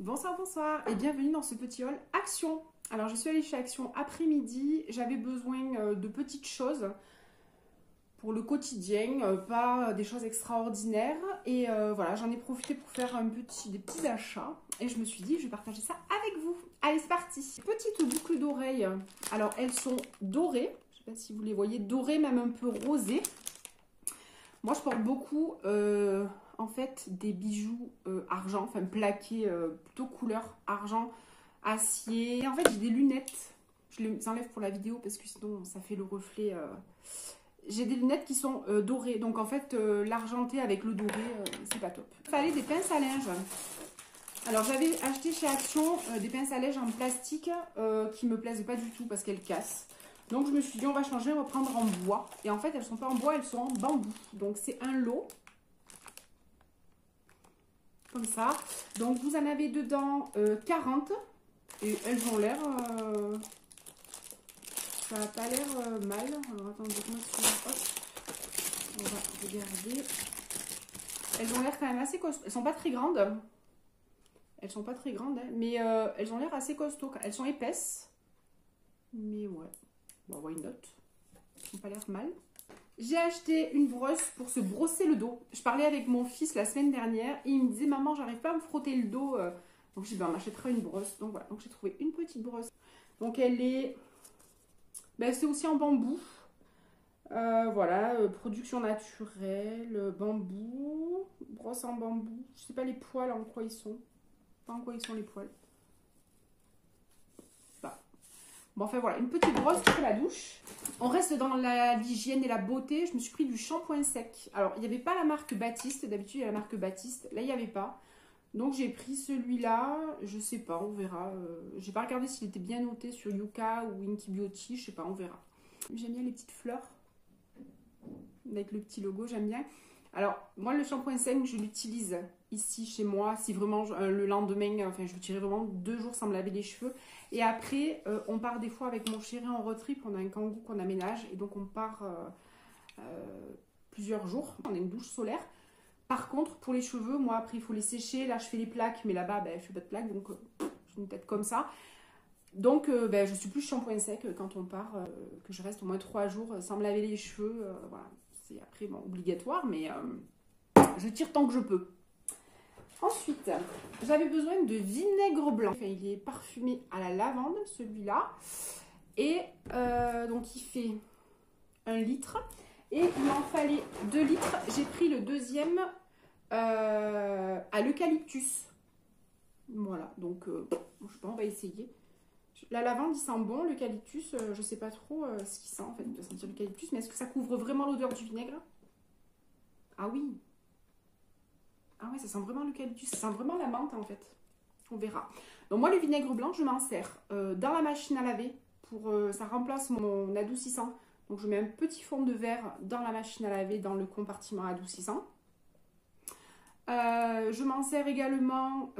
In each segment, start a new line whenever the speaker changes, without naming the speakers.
Bonsoir, bonsoir et bienvenue dans ce petit haul Action. Alors je suis allée chez Action après-midi, j'avais besoin de petites choses pour le quotidien, pas des choses extraordinaires. Et voilà, j'en ai profité pour faire des petits achats et je me suis dit je vais partager ça avec vous. Allez, c'est parti. Petites boucles d'oreilles, alors elles sont dorées, je ne sais pas si vous les voyez, dorées même un peu rosées. Moi je porte beaucoup en fait des bijoux argent, enfin plaqués, plutôt couleur argent, acier. Et en fait j'ai des lunettes, je les enlève pour la vidéo parce que sinon ça fait le reflet. J'ai des lunettes qui sont dorées, donc en fait l'argenté avec le doré c'est pas top. Il fallait des pinces à linge. Alors j'avais acheté chez Action des pinces à linge en plastique qui me plaisent pas du tout parce qu'elles cassent. Donc je me suis dit on va changer, on va prendre en bois. Et en fait elles sont pas en bois, elles sont en bambou. Donc c'est un lot. Comme ça. Donc vous en avez dedans 40. Et elles ont l'air... ça n'a pas l'air mal. Alors attendez, moi on va regarder. Elles ont l'air quand même assez costauds. Elles sont pas très grandes. Elles sont pas très grandes, hein, mais elles ont l'air assez costauds. Elles sont épaisses. Mais ouais. Bon, why not? Elles n'ont pas l'air mal. J'ai acheté une brosse pour se brosser le dos. Je parlais avec mon fils la semaine dernière et il me disait maman, j'arrive pas à me frotter le dos. Donc j'ai dit ben, on achètera une brosse. Donc voilà, donc j'ai trouvé une petite brosse. Donc elle est, ben, c'est aussi en bambou. Voilà, production naturelle, bambou, brosse en bambou. Je sais pas les poils en quoi ils sont. Pas en quoi ils sont les poils. Bon, enfin voilà, une petite brosse pour la douche. On reste dans l'hygiène et la beauté. Je me suis pris du shampoing sec. Alors, il n'y avait pas la marque Baptiste. D'habitude, il y a la marque Baptiste. Là, il n'y avait pas. Donc, j'ai pris celui-là. Je sais pas, on verra. J'ai pas regardé s'il était bien noté sur Yuka ou Inky Beauty. Je sais pas, on verra. J'aime bien les petites fleurs. Avec le petit logo, j'aime bien. Alors, moi, le shampoing sec, je l'utilise ici, chez moi. Si vraiment, le lendemain, enfin, je le tirais vraiment 2 jours sans me laver les cheveux. Et après, on part des fois avec mon chéri en road trip. On a un kangou qu'on aménage. Et donc, on part plusieurs jours. On a une douche solaire. Par contre, pour les cheveux, moi, après, il faut les sécher. Là, je fais les plaques. Mais là-bas, ben, je fais pas de plaques. Donc, j'ai une tête comme ça. Donc, ben, je suis plus shampoing sec quand on part. Que je reste au moins 3 jours sans me laver les cheveux. Voilà. C'est après bon, obligatoire, mais je tire tant que je peux. Ensuite, j'avais besoin de vinaigre blanc. Enfin, il est parfumé à la lavande, celui-là. Et donc, il fait 1 litre. Et il m'en fallait 2 litres. J'ai pris le deuxième à l'eucalyptus. Voilà, donc, je sais pas, on va essayer. La lavande, il sent bon. L'eucalyptus, je sais pas trop ce qu'il sent, en fait, de sentir l'eucalyptus. Mais est-ce que ça couvre vraiment l'odeur du vinaigre? Ah oui. Ah ouais, ça sent vraiment l'eucalyptus. Ça sent vraiment la menthe, en fait. On verra. Donc moi, le vinaigre blanc, je m'en sers dans la machine à laver. Ça remplace mon adoucissant. Donc je mets un petit fond de verre dans la machine à laver, dans le compartiment adoucissant. Je m'en sers également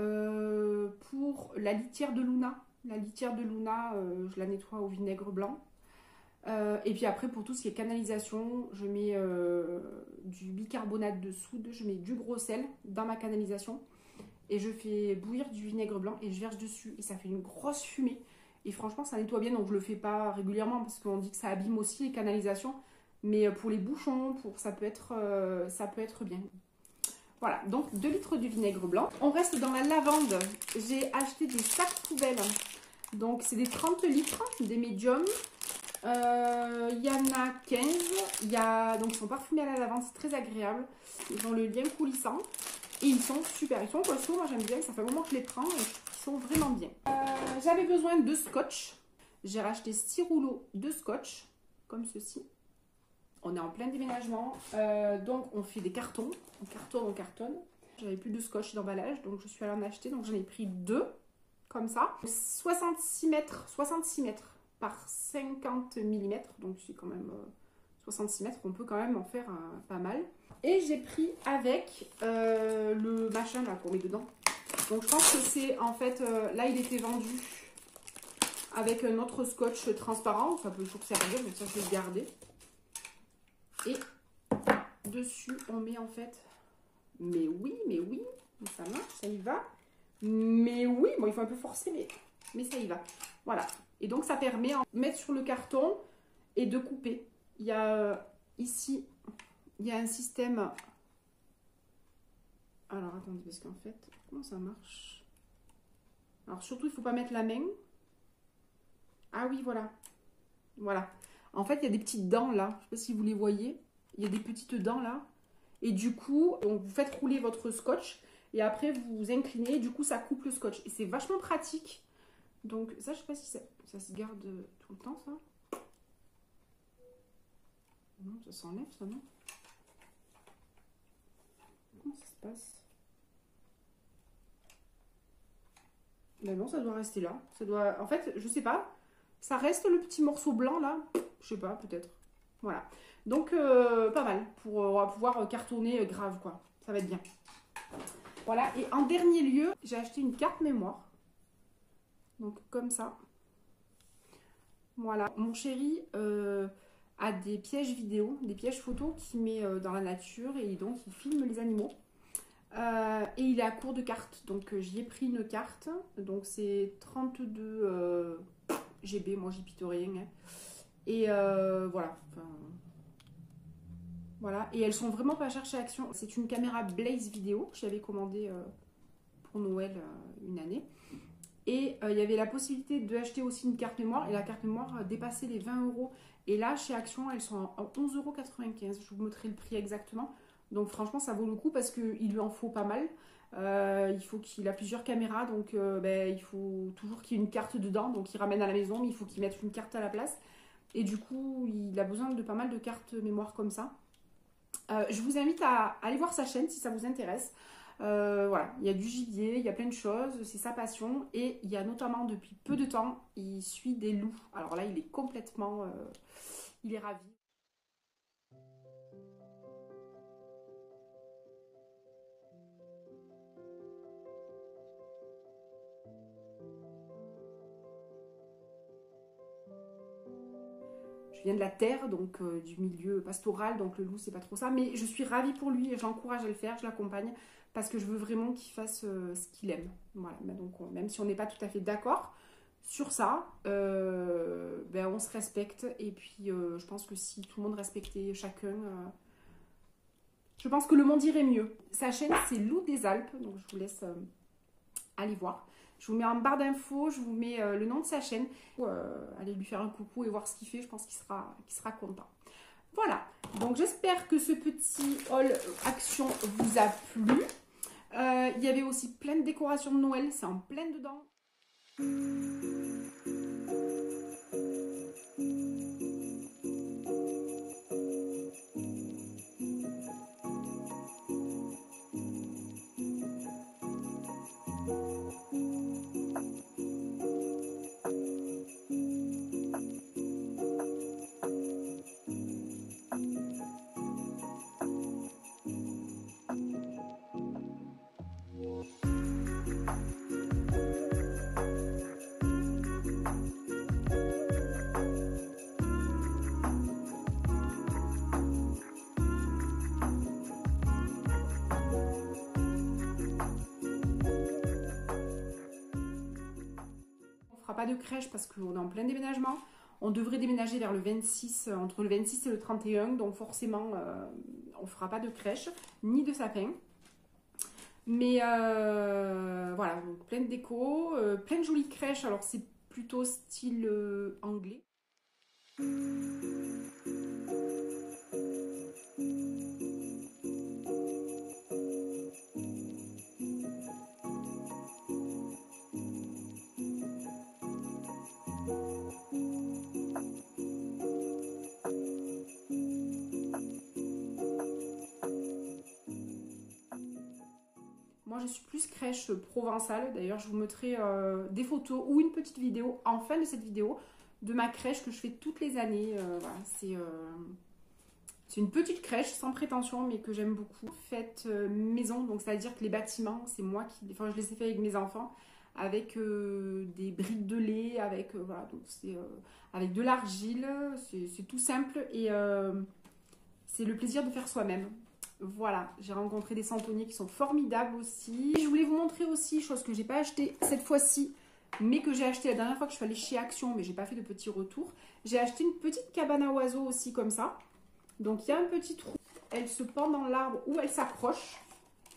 pour la litière de Luna. La litière de Luna, je la nettoie au vinaigre blanc. Et puis après, pour tout ce qui est canalisation, je mets du bicarbonate de soude, je mets du gros sel dans ma canalisation. Et je fais bouillir du vinaigre blanc et je verse dessus. Et ça fait une grosse fumée. Et franchement, ça nettoie bien. Donc je le fais pas régulièrement parce qu'on dit que ça abîme aussi les canalisations. Mais pour les bouchons, ça peut être bien. Voilà, donc 2 litres de vinaigre blanc. On reste dans la lavande. J'ai acheté des sacs poubelles. Donc, c'est des 30 litres, des médiums. Il y en a 15. Donc, ils sont parfumés à la lavande, c'est très agréable. Ils ont le lien coulissant. Et ils sont super. Ils sont costauds, moi j'aime bien. Ça fait un moment que je les prends et ils sont vraiment bien. J'avais besoin de scotch. J'ai racheté 6 rouleaux de scotch, comme ceci. On est en plein déménagement, donc on fait des cartons, on cartonne. J'avais plus de scotch d'emballage, donc je suis allée en acheter, donc j'en ai pris 2, comme ça. 66 mètres par 50 mm, donc c'est quand même 66 mètres, on peut quand même en faire pas mal. Et j'ai pris avec le machin là qu'on met dedans. Donc je pense que c'est en fait, là il était vendu avec un autre scotch transparent, ça peut toujours servir, donc ça je vais le garder. Et dessus, on met en fait, mais oui, ça marche, ça y va. Mais oui, bon, il faut un peu forcer, mais ça y va. Voilà. Et donc, ça permet de mettre sur le carton et de couper. Il y a ici, il y a un système. Alors, attendez, parce qu'en fait, comment ça marche? Alors, surtout, il ne faut pas mettre la main. Ah oui, voilà. Voilà. En fait, il y a des petites dents là. Je ne sais pas si vous les voyez. Il y a des petites dents là. Et du coup, donc, vous faites rouler votre scotch. Et après, vous vous inclinez. Et du coup, ça coupe le scotch. Et c'est vachement pratique. Donc, ça, je ne sais pas si ça se garde tout le temps, ça. Non, ça s'enlève, ça, non? Comment ça se passe? Ben non, ça doit rester là. Ça doit... En fait, je sais pas. Ça reste le petit morceau blanc, là. Je sais pas, peut-être. Voilà. Donc, pas mal. On va pouvoir cartonner grave, quoi. Ça va être bien. Voilà. Et en dernier lieu, j'ai acheté une carte mémoire. Donc, comme ça. Voilà. Mon chéri a des pièges vidéo, des pièges photos qu'il met dans la nature. Et donc, il filme les animaux. Et il est à court de cartes. Donc, j'y ai pris une carte. Donc, c'est 32 GB. Moi, j'y pite rien. Hein. Et voilà. Enfin, voilà. Et elles sont vraiment pas chères chez Action. C'est une caméra Blaze vidéo que j'avais commandée pour Noël une année. Et il y avait la possibilité d'acheter aussi une carte mémoire. Et la carte mémoire dépassait les 20 euros. Et là, chez Action, elles sont à 11,95 €. Je vous mettrai le prix exactement. Donc franchement, ça vaut le coup parce qu'il lui en faut pas mal. Il faut qu'il a plusieurs caméras. Donc il faut toujours qu'il y ait une carte dedans. Donc il ramène à la maison, mais il faut qu'il mette une carte à la place. Et du coup, il a besoin de pas mal de cartes mémoire comme ça. Je vous invite à aller voir sa chaîne si ça vous intéresse. Voilà, il y a du gibier, il y a plein de choses, c'est sa passion. Et il y a notamment depuis peu de temps, il suit des loups. Alors là, il est complètement... il est ravi. Je viens de la terre, donc du milieu pastoral, donc le loup, c'est pas trop ça. Mais je suis ravie pour lui et je l'encourage à le faire, je l'accompagne parce que je veux vraiment qu'il fasse ce qu'il aime. Voilà, donc même si on n'est pas tout à fait d'accord sur ça, on se respecte. Et puis, je pense que si tout le monde respectait chacun, je pense que le monde irait mieux. Sa chaîne, c'est Loup des Alpes, donc je vous laisse aller voir. Je vous mets en barre d'infos, je vous mets le nom de sa chaîne. Allez lui faire un coucou et voir ce qu'il fait, je pense qu'il sera content. Voilà, donc j'espère que ce petit haul action vous a plu. Il y avait aussi plein de décorations de Noël, c'est en plein dedans. Pas de crèche parce qu'on est en plein déménagement. On devrait déménager vers le 26, entre le 26 et le 31, donc forcément on ne fera pas de crèche ni de sapin. Mais voilà, donc plein de déco, plein de jolies crèches. Alors c'est plutôt style anglais. Moi, je suis plus crèche provençale. D'ailleurs, je vous mettrai des photos ou une petite vidéo en fin de cette vidéo de ma crèche que je fais toutes les années. Voilà, c'est une petite crèche sans prétention, mais que j'aime beaucoup. Faite maison, donc c'est-à-dire que les bâtiments, c'est moi qui... Enfin, je les ai fait avec mes enfants, avec des briques de lait, avec, voilà, donc c'est avec de l'argile. C'est tout simple et c'est le plaisir de faire soi-même. Voilà, j'ai rencontré des centeniers qui sont formidables aussi. Je voulais vous montrer aussi, chose que j'ai pas acheté cette fois-ci, mais que j'ai acheté la dernière fois que je suis allée chez Action, mais j'ai pas fait de petit retour. J'ai acheté une petite cabane à oiseaux aussi comme ça. Donc il y a un petit trou, elle se pend dans l'arbre où elle s'accroche.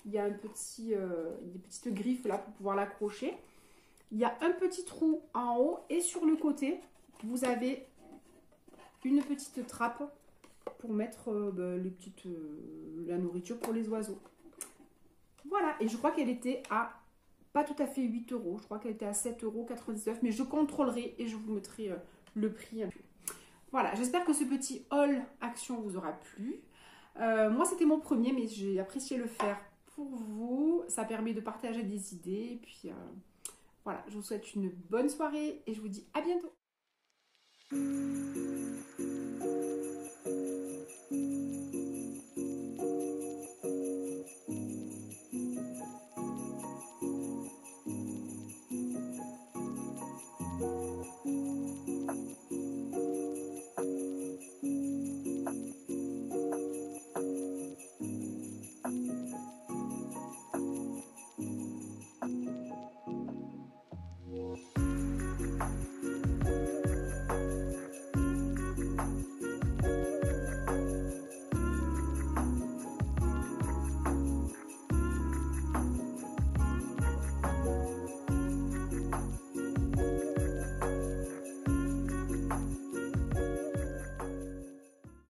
Il y a des petites griffes là pour pouvoir l'accrocher. Il y a un petit trou en haut et sur le côté, vous avez une petite trappe pour mettre la nourriture pour les oiseaux. Voilà, et je crois qu'elle était à pas tout à fait 8 euros. Je crois qu'elle était à 7,99 €, mais je contrôlerai et je vous mettrai le prix. Voilà, j'espère que ce petit haul action vous aura plu. Moi, c'était mon premier, mais j'ai apprécié le faire pour vous. Ça permet de partager des idées. Et puis, voilà, je vous souhaite une bonne soirée et je vous dis à bientôt.